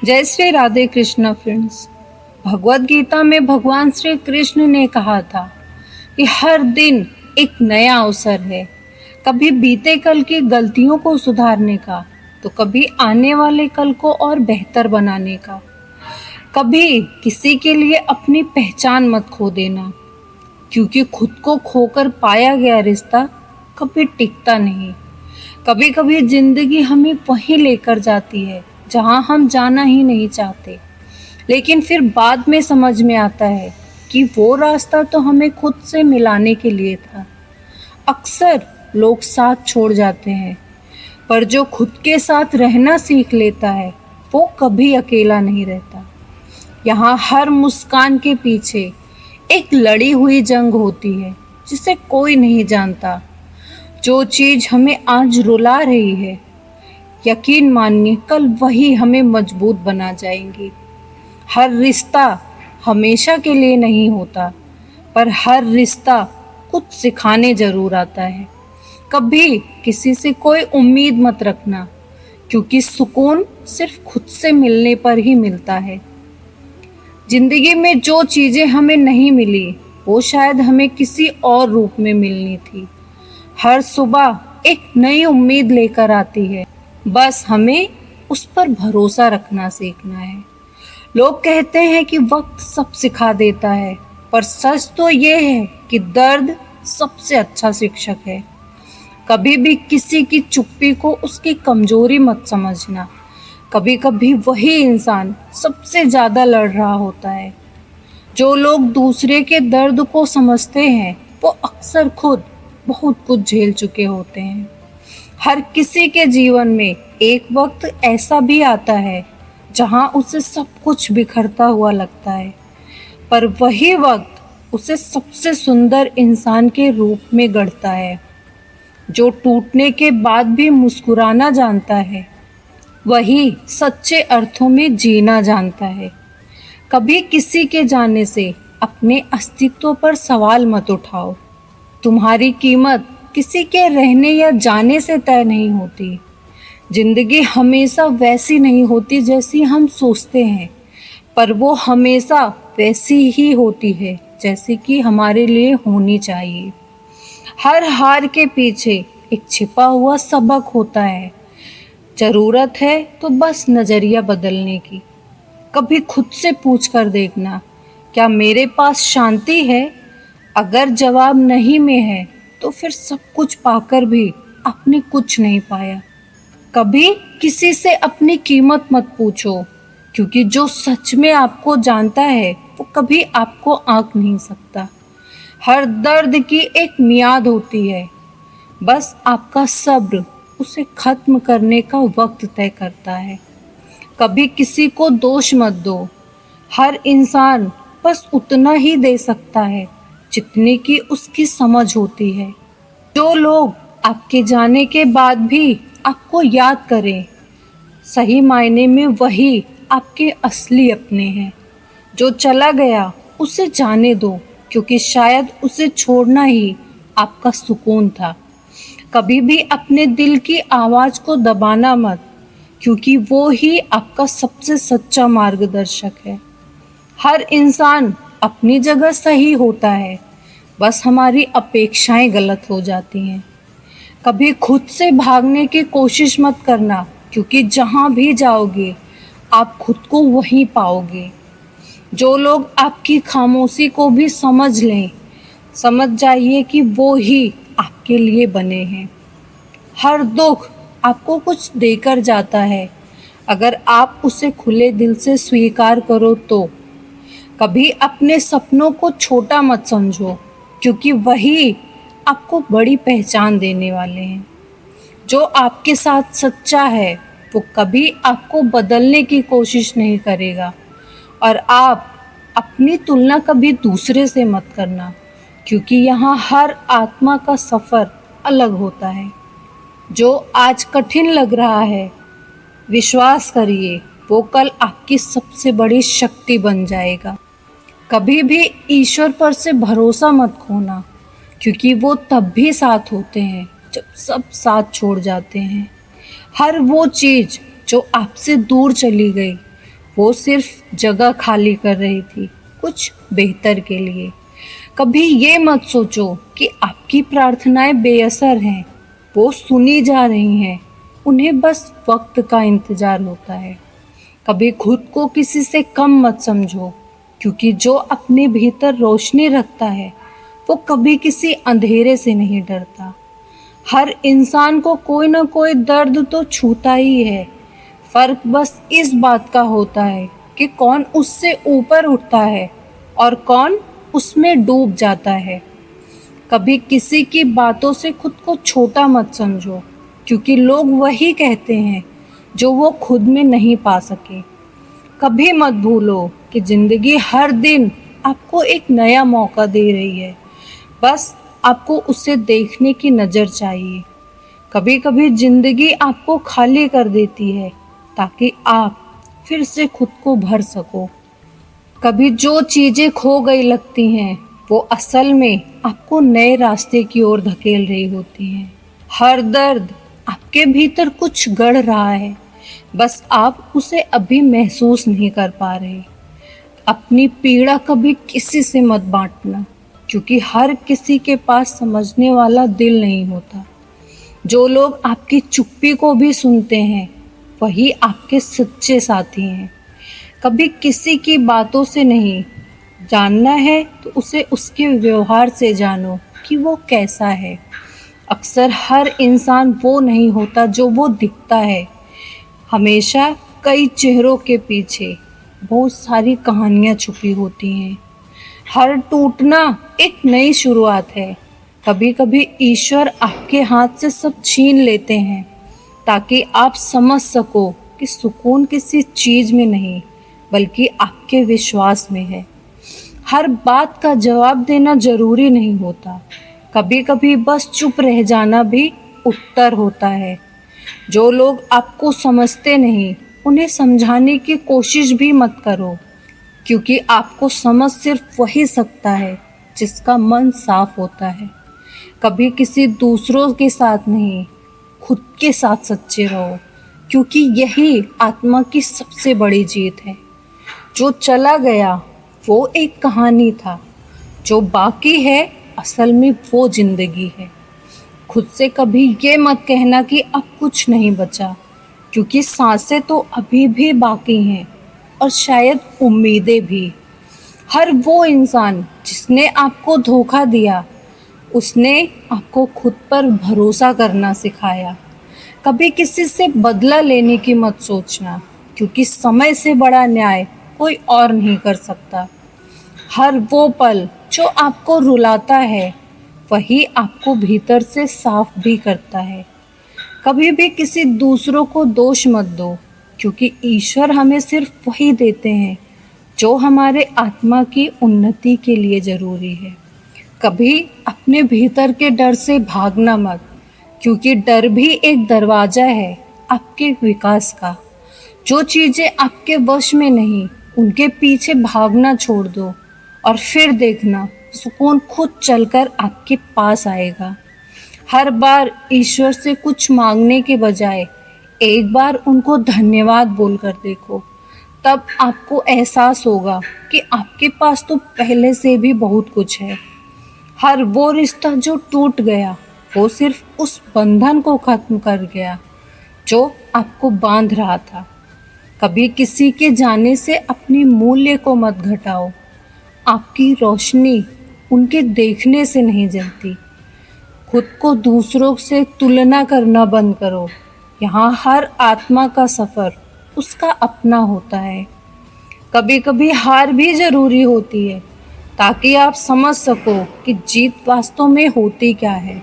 जय श्री राधे कृष्ण फ्रेंड्स। भगवत गीता में भगवान श्री कृष्ण ने कहा था कि हर दिन एक नया अवसर है, कभी बीते कल की गलतियों को सुधारने का, तो कभी आने वाले कल को और बेहतर बनाने का। कभी किसी के लिए अपनी पहचान मत खो देना, क्योंकि खुद को खोकर पाया गया रिश्ता कभी टिकता नहीं। कभी कभी जिंदगी हमें वहीं लेकर जाती है जहां हम जाना ही नहीं चाहते, लेकिन फिर बाद में समझ में आता है कि वो रास्ता तो हमें खुद से मिलाने के लिए था। अक्सर लोग साथ छोड़ जाते हैं, पर जो खुद के साथ रहना सीख लेता है वो कभी अकेला नहीं रहता। यहाँ हर मुस्कान के पीछे एक लड़ी हुई जंग होती है जिसे कोई नहीं जानता। जो चीज हमें आज रुला रही है, यकीन मानिए कल वही हमें मजबूत बना जाएंगी। हर रिश्ता हमेशा के लिए नहीं होता, पर हर रिश्ता कुछ सिखाने जरूर आता है। कभी किसी से कोई उम्मीद मत रखना, क्योंकि सुकून सिर्फ खुद से मिलने पर ही मिलता है। जिंदगी में जो चीजें हमें नहीं मिली वो शायद हमें किसी और रूप में मिलनी थी। हर सुबह एक नई उम्मीद लेकर आती है, बस हमें उस पर भरोसा रखना सीखना है। लोग कहते हैं कि वक्त सब सिखा देता है, पर सच तो ये है कि दर्द सबसे अच्छा शिक्षक है। कभी भी किसी की चुप्पी को उसकी कमजोरी मत समझना। कभी कभी वही इंसान सबसे ज्यादा लड़ रहा होता है। जो लोग दूसरे के दर्द को समझते हैं वो अक्सर खुद बहुत कुछ झेल चुके होते हैं। हर किसी के जीवन में एक वक्त ऐसा भी आता है जहां उसे सब कुछ बिखरता हुआ लगता है, पर वही वक्त उसे सबसे सुंदर इंसान के रूप में गढ़ता है। जो टूटने के बाद भी मुस्कुराना जानता है, वही सच्चे अर्थों में जीना जानता है। कभी किसी के जाने से अपने अस्तित्व पर सवाल मत उठाओ। तुम्हारी कीमत किसी के रहने या जाने से तय नहीं होती। जिंदगी हमेशा वैसी नहीं होती जैसी हम सोचते हैं, पर वो हमेशा वैसी ही होती है जैसी कि हमारे लिए होनी चाहिए। हर हार के पीछे एक छिपा हुआ सबक होता है। जरूरत है तो बस नजरिया बदलने की। कभी खुद से पूछ कर देखना, क्या मेरे पास शांति है? अगर जवाब नहीं में है तो फिर सब कुछ पाकर भी आपने कुछ नहीं पाया। कभी किसी से अपनी कीमत मत पूछो, क्योंकि जो सच में आपको जानता है वो कभी आपको आंक नहीं सकता। हर दर्द की एक मियाद होती है, बस आपका सब्र उसे खत्म करने का वक्त तय करता है। कभी किसी को दोष मत दो। हर इंसान बस उतना ही दे सकता है जितनी की उसकी समझ होती है। जो लोग आपके जाने के बाद भी आपको याद करें, सही मायने में वही आपके असली अपने हैं। जो चला गया उसे जाने दो, क्योंकि शायद उसे छोड़ना ही आपका सुकून था। कभी भी अपने दिल की आवाज को दबाना मत, क्योंकि वो ही आपका सबसे सच्चा मार्गदर्शक है। हर इंसान अपनी जगह सही होता है, बस हमारी अपेक्षाएं गलत हो जाती हैं। कभी खुद से भागने की कोशिश मत करना, क्योंकि जहां भी जाओगे आप खुद को वहीं पाओगे। जो लोग आपकी खामोशी को भी समझ लें, समझ जाइए कि वो ही आपके लिए बने हैं। हर दुख आपको कुछ देकर जाता है, अगर आप उसे खुले दिल से स्वीकार करो तो। कभी अपने सपनों को छोटा मत समझो, क्योंकि वही आपको बड़ी पहचान देने वाले हैं। जो आपके साथ सच्चा है वो कभी आपको बदलने की कोशिश नहीं करेगा। और आप अपनी तुलना कभी दूसरे से मत करना, क्योंकि यहाँ हर आत्मा का सफ़र अलग होता है। जो आज कठिन लग रहा है, विश्वास करिए वो कल आपकी सबसे बड़ी शक्ति बन जाएगा। कभी भी ईश्वर पर से भरोसा मत खोना, क्योंकि वो तब भी साथ होते हैं जब सब साथ छोड़ जाते हैं। हर वो चीज़ जो आपसे दूर चली गई, वो सिर्फ जगह खाली कर रही थी कुछ बेहतर के लिए। कभी ये मत सोचो कि आपकी प्रार्थनाएं बेअसर हैं, वो सुनी जा रही हैं, उन्हें बस वक्त का इंतजार होता है। कभी खुद को किसी से कम मत समझो, क्योंकि जो अपने भीतर रोशनी रखता है वो कभी किसी अंधेरे से नहीं डरता। हर इंसान को कोई ना कोई दर्द तो छूता ही है, फर्क बस इस बात का होता है कि कौन उससे ऊपर उठता है और कौन उसमें डूब जाता है। कभी किसी की बातों से खुद को छोटा मत समझो, क्योंकि लोग वही कहते हैं जो वो खुद में नहीं पा सके। कभी मत भूलो कि जिंदगी हर दिन आपको एक नया मौका दे रही है, बस आपको उसे देखने की नज़र चाहिए। कभी कभी जिंदगी आपको खाली कर देती है ताकि आप फिर से खुद को भर सको। कभी जो चीज़ें खो गई लगती हैं वो असल में आपको नए रास्ते की ओर धकेल रही होती हैं। हर दर्द आपके भीतर कुछ गढ़ रहा है, बस आप उसे अभी महसूस नहीं कर पा रहे। अपनी पीड़ा कभी किसी से मत बांटना, क्योंकि हर किसी के पास समझने वाला दिल नहीं होता। जो लोग आपकी चुप्पी को भी सुनते हैं वही आपके सच्चे साथी हैं। कभी किसी की बातों से नहीं जानना है तो उसे उसके व्यवहार से जानो कि वो कैसा है। अक्सर हर इंसान वो नहीं होता जो वो दिखता है। हमेशा कई चेहरों के पीछे बहुत सारी कहानियाँ छुपी होती हैं। हर टूटना एक नई शुरुआत है। कभी कभी ईश्वर आपके हाथ से सब छीन लेते हैं ताकि आप समझ सको कि सुकून किसी चीज़ में नहीं बल्कि आपके विश्वास में है। हर बात का जवाब देना जरूरी नहीं होता, कभी कभी बस चुप रह जाना भी उत्तर होता है। जो लोग आपको समझते नहीं उन्हें समझाने की कोशिश भी मत करो, क्योंकि आपको समझ सिर्फ वही सकता है जिसका मन साफ होता है। कभी किसी दूसरों के साथ नहीं, खुद के साथ सच्चे रहो, क्योंकि यही आत्मा की सबसे बड़ी जीत है। जो चला गया वो एक कहानी था, जो बाकी है असल में वो जिंदगी है। खुद से कभी ये मत कहना कि अब कुछ नहीं बचा, क्योंकि सांसें तो अभी भी बाकी हैं और शायद उम्मीदें भी। हर वो इंसान जिसने आपको धोखा दिया, उसने आपको खुद पर भरोसा करना सिखाया। कभी किसी से बदला लेने की मत सोचना, क्योंकि समय से बड़ा न्याय कोई और नहीं कर सकता। हर वो पल जो आपको रुलाता है वही आपको भीतर से साफ भी करता है। कभी भी किसी दूसरों को दोष मत दो, क्योंकि ईश्वर हमें सिर्फ वही देते हैं जो हमारे आत्मा की उन्नति के लिए ज़रूरी है। कभी अपने भीतर के डर से भागना मत, क्योंकि डर भी एक दरवाज़ा है आपके विकास का। जो चीज़ें आपके वश में नहीं उनके पीछे भागना छोड़ दो और फिर देखना सुकून खुद चलकर आपके पास आएगा। हर बार ईश्वर से कुछ मांगने के बजाय एक बार उनको धन्यवाद बोलकर देखो, तब आपको एहसास होगा कि आपके पास तो पहले से भी बहुत कुछ है। हर वो रिश्ता जो टूट गया वो सिर्फ उस बंधन को खत्म कर गया जो आपको बांध रहा था। कभी किसी के जाने से अपनी मूल्य को मत घटाओ। आपकी रोशनी उनके देखने से नहीं जलती। खुद को दूसरों से तुलना करना बंद करो। यहाँ हर आत्मा का सफ़र उसका अपना होता है। कभी कभी हार भी ज़रूरी होती है ताकि आप समझ सको कि जीत वास्तव में होती क्या है।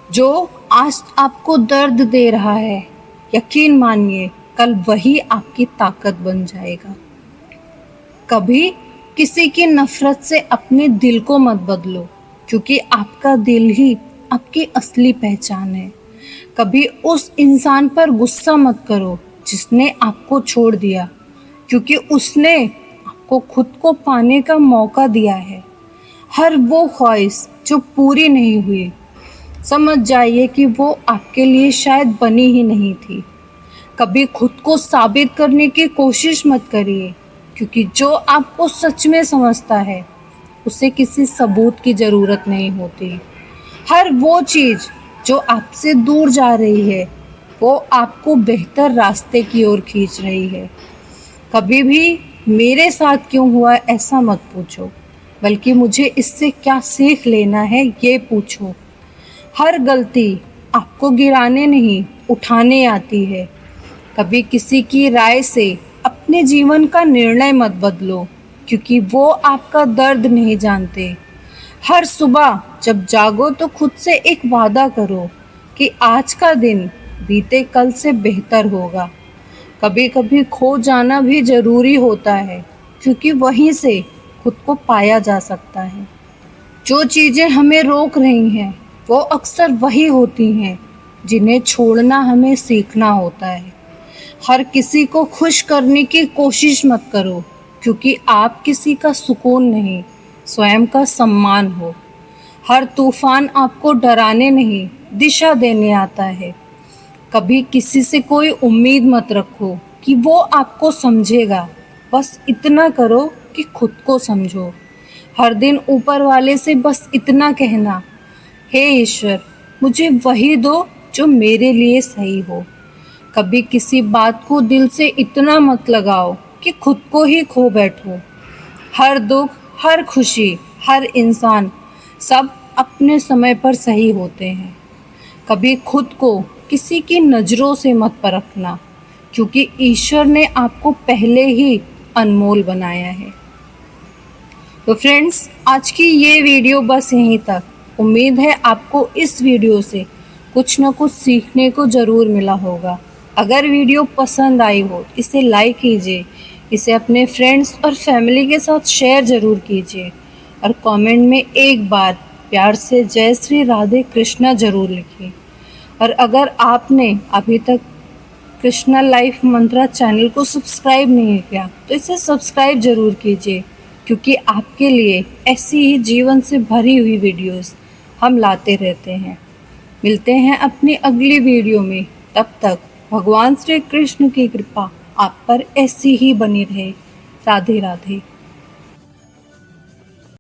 जो आज आपको दर्द दे रहा है, यकीन मानिए कल वही आपकी ताकत बन जाएगा। कभी किसी की नफरत से अपने दिल को मत बदलो, क्योंकि आपका दिल ही आपकी असली पहचान है। कभी उस इंसान पर गुस्सा मत करो जिसने आपको छोड़ दिया, क्योंकि उसने आपको खुद को पाने का मौका दिया है। हर वो ख्वाहिश जो पूरी नहीं हुई, समझ जाइए कि वो आपके लिए शायद बनी ही नहीं थी। कभी खुद को साबित करने की कोशिश मत करिए, क्योंकि जो आपको सच में समझता है उसे किसी सबूत की ज़रूरत नहीं होती। हर वो चीज़ जो आपसे दूर जा रही है वो आपको बेहतर रास्ते की ओर खींच रही है। कभी भी मेरे साथ क्यों हुआ ऐसा मत पूछो, बल्कि मुझे इससे क्या सीख लेना है ये पूछो। हर गलती आपको गिराने नहीं, उठाने आती है। कभी किसी की राय से अपने जीवन का निर्णय मत बदलो, क्योंकि वो आपका दर्द नहीं जानते। हर सुबह जब जागो तो खुद से एक वादा करो कि आज का दिन बीते कल से बेहतर होगा। कभी कभी खो जाना भी ज़रूरी होता है, क्योंकि वहीं से खुद को पाया जा सकता है। जो चीज़ें हमें रोक रही हैं वो अक्सर वही होती हैं जिन्हें छोड़ना हमें सीखना होता है। हर किसी को खुश करने की कोशिश मत करो, क्योंकि आप किसी का सुकून नहीं, स्वयं का सम्मान हो। हर तूफान आपको डराने नहीं, दिशा देने आता है। कभी किसी से कोई उम्मीद मत रखो कि वो आपको समझेगा। बस इतना करो कि खुद को समझो। हर दिन ऊपर वाले से बस इतना कहना, हे ईश्वर, मुझे वही दो जो मेरे लिए सही हो। कभी किसी बात को दिल से इतना मत लगाओ कि खुद को ही खो बैठो। हर दुख, हर खुशी, हर इंसान, सब अपने समय पर सही होते हैं। कभी खुद को किसी की नज़रों से मत परखना, क्योंकि ईश्वर ने आपको पहले ही अनमोल बनाया है। तो फ्रेंड्स, आज की ये वीडियो बस यहीं तक। उम्मीद है आपको इस वीडियो से कुछ न कुछ सीखने को ज़रूर मिला होगा। अगर वीडियो पसंद आई हो इसे लाइक कीजिए, इसे अपने फ्रेंड्स और फैमिली के साथ शेयर ज़रूर कीजिए, और कमेंट में एक बार प्यार से जय श्री राधे कृष्णा ज़रूर लिखिए। और अगर आपने अभी तक कृष्णा लाइफ मंत्रा चैनल को सब्सक्राइब नहीं किया तो इसे सब्सक्राइब ज़रूर कीजिए, क्योंकि आपके लिए ऐसी ही जीवन से भरी हुई वीडियोस हम लाते रहते हैं। मिलते हैं अपनी अगली वीडियो में। तब तक भगवान श्री कृष्ण की कृपा आप पर ऐसी ही बनी रहे। राधे राधे।